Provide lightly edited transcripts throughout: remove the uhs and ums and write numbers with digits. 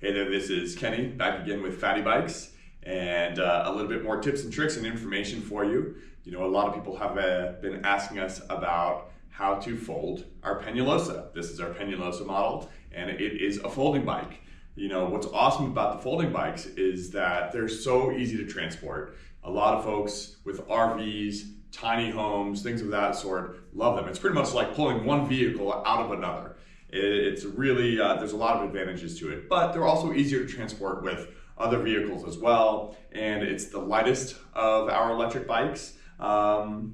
Hey there, this is Kenny back again with FattE-Bikes and a little bit more tips and tricks and information for you. You know, a lot of people have been asking us about how to fold our Peñalosa. This is our Peñalosa model and it is a folding bike. You know, what's awesome about the folding bikes is that they're so easy to transport. A lot of folks with RVs, tiny homes, things of that sort, love them. It's pretty much like pulling one vehicle out of another. It's really, there's a lot of advantages to it, but they're also easier to transport with other vehicles as well. And it's the lightest of our electric bikes. You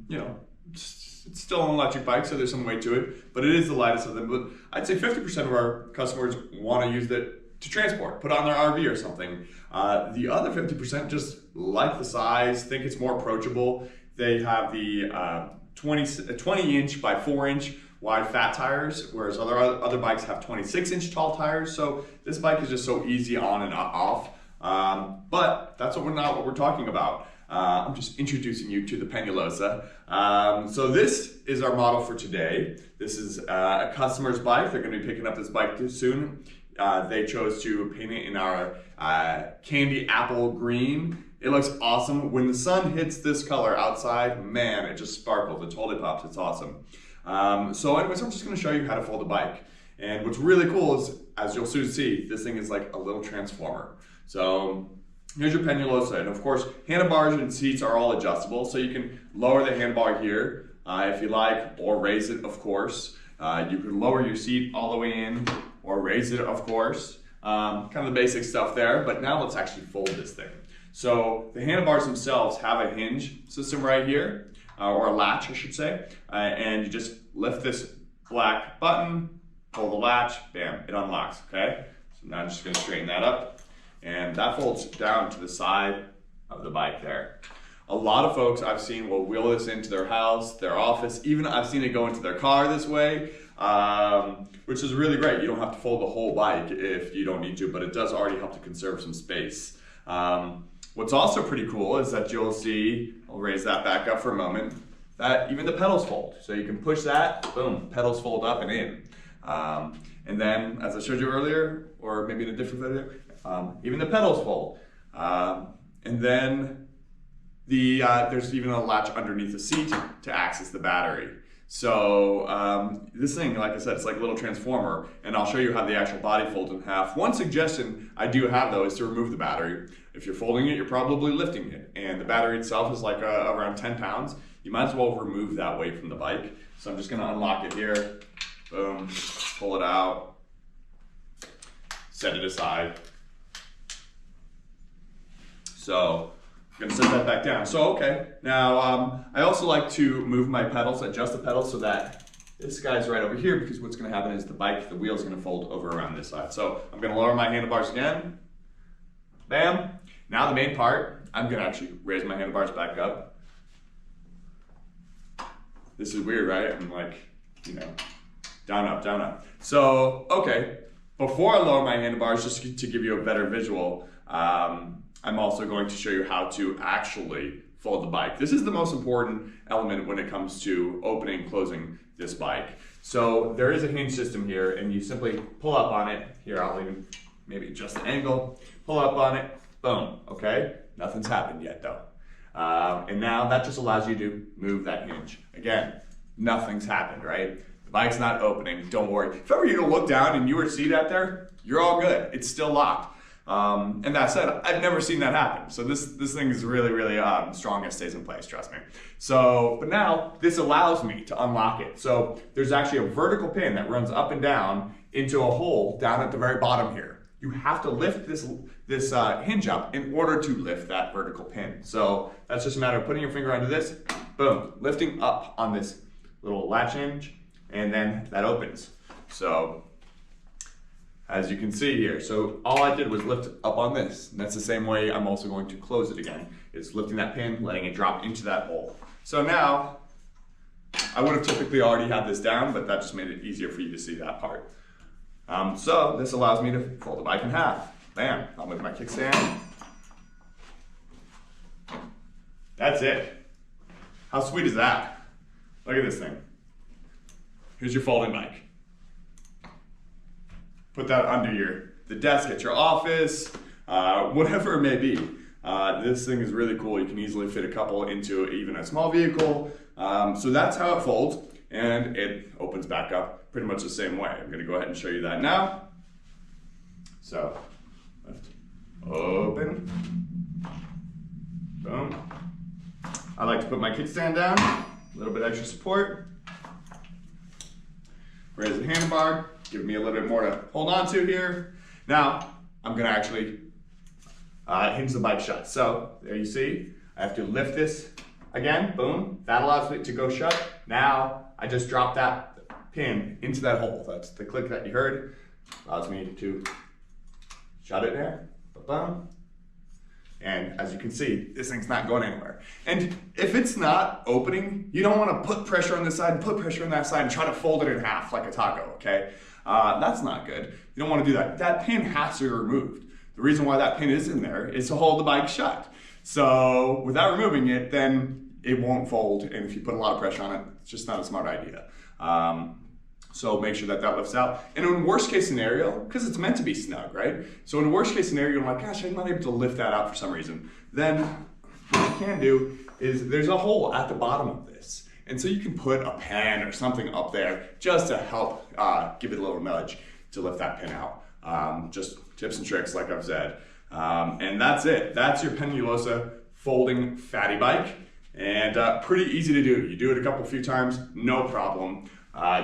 know, it's still an electric bike, so there's some weight to it, but it is the lightest of them. But I'd say 50% of our customers want to use it to transport, put on their RV or something. The other 50% just like the size, think it's more approachable. They have the 20 inch by 4 inch wide fat tires, whereas other bikes have 26-inch tall tires. So this bike is just so easy on and off. But that's not what we're talking about. I'm just introducing you to the Penulosa. So this is our model for today. This is a customer's bike. They're going to be picking up this bike soon. They chose to paint it in our candy apple green. It looks awesome. When the sun hits this color outside, man, it just sparkles. It totally pops. It's awesome. So anyways, I'm just going to show you how to fold a bike. And what's really cool is, as you'll soon see, this thing is like a little transformer. So here's your Penulosa. And of course, handlebars and seats are all adjustable. So you can lower the handbar here if you like, or raise it, of course. You can lower your seat all the way in or raise it, of course. Kind of the basic stuff there. But now let's actually fold this thing. So the handlebars themselves have a hinge system right here. Or a latch, I should say, and you just lift this black button, pull the latch, bam, it unlocks, okay? So now I'm just gonna straighten that up, and that folds down to the side of the bike there. A lot of folks I've seen will wheel this into their house, their office, even I've seen it go into their car this way, which is really great. You don't have to fold the whole bike if you don't need to, but it does already help to conserve some space. What's also pretty cool is that you'll see, I'll raise that back up for a moment, that even the pedals fold. So you can push that, boom, pedals fold up and in. And then, as I showed you earlier, or maybe in a different video, even the pedals fold. And then there's even a latch underneath the seat to access the battery. So this thing, like I said, it's like a little transformer, and I'll show you how the actual body folds in half. One suggestion I do have though is to remove the battery. If you're folding it, you're probably lifting it, and the battery itself is like around 10 pounds. You might as well remove that weight from the bike. So I'm just gonna unlock it here, boom, pull it out, set it aside. So I'm gonna set that back down. So, okay, now I also like to move my pedals, adjust the pedals so that this guy's right over here, because what's gonna happen is the wheel's gonna fold over around this side. So I'm gonna lower my handlebars again, bam. Now the main part, I'm gonna actually raise my handlebars back up. This is weird, right? I'm like, you know, down, up, down, up. So, okay, before I lower my handlebars, just to give you a better visual, I'm also going to show you how to actually fold the bike. This is the most important element when it comes to opening and closing this bike. So there is a hinge system here, and you simply pull up on it. Here, I'll even maybe adjust the angle, pull up on it, boom, okay? Nothing's happened yet though. And now that just allows you to move that hinge. Again, nothing's happened, right? The bike's not opening, don't worry. If ever you to look down and you were to see that there, you're all good, it's still locked. And that said, I've never seen that happen. So this thing is really, really strong and stays in place, trust me. So, but now this allows me to unlock it. So there's actually a vertical pin that runs up and down into a hole down at the very bottom here. You have to lift this hinge up in order to lift that vertical pin. So that's just a matter of putting your finger under this, boom, lifting up on this little latch hinge, and then that opens. So as you can see here, so all I did was lift up on this. And that's the same way I'm also going to close it again. It's lifting that pin, letting it drop into that hole. So now, I would have typically already had this down, but that just made it easier for you to see that part. So this allows me to fold the bike in half. Bam, I'll move my kickstand. That's it. How sweet is that? Look at this thing. Here's your folding bike. Put that under the desk at your office, whatever it may be. This thing is really cool. You can easily fit a couple into even a small vehicle. So that's how it folds, and it opens back up pretty much the same way. I'm gonna go ahead and show you that now. So, lift, open, boom. I like to put my kickstand down, a little bit extra support. Raise the handlebar, give me a little bit more to hold on to here. Now, I'm gonna actually hinge the bike shut. So, there you see, I have to lift this again, boom. That allows it to go shut. Now, I just drop that pin into that hole. That's the click that you heard. Allows me to shut it there, boom. And as you can see, this thing's not going anywhere. And if it's not opening, you don't want to put pressure on this side and put pressure on that side and try to fold it in half like a taco, okay? That's not good. You don't want to do that. That pin has to be removed. The reason why that pin is in there is to hold the bike shut. So without removing it, then it won't fold. And if you put a lot of pressure on it, it's just not a smart idea. So make sure that that lifts out. And in worst case scenario, because it's meant to be snug, right? So in worst case scenario, you're like, gosh, I'm not able to lift that out for some reason. Then what you can do is there's a hole at the bottom of this. And so you can put a pen or something up there just to help give it a little nudge to lift that pin out. Just tips and tricks, like I've said. And that's it. That's your Penulosa folding FattE-Bike. And pretty easy to do. You do it a few times, no problem.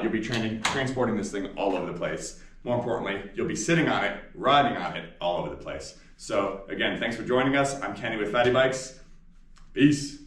You'll be transporting this thing all over the place. More importantly, you'll be sitting on it, riding on it all over the place. So again, thanks for joining us. I'm Kenny with FattE-Bikes. Peace.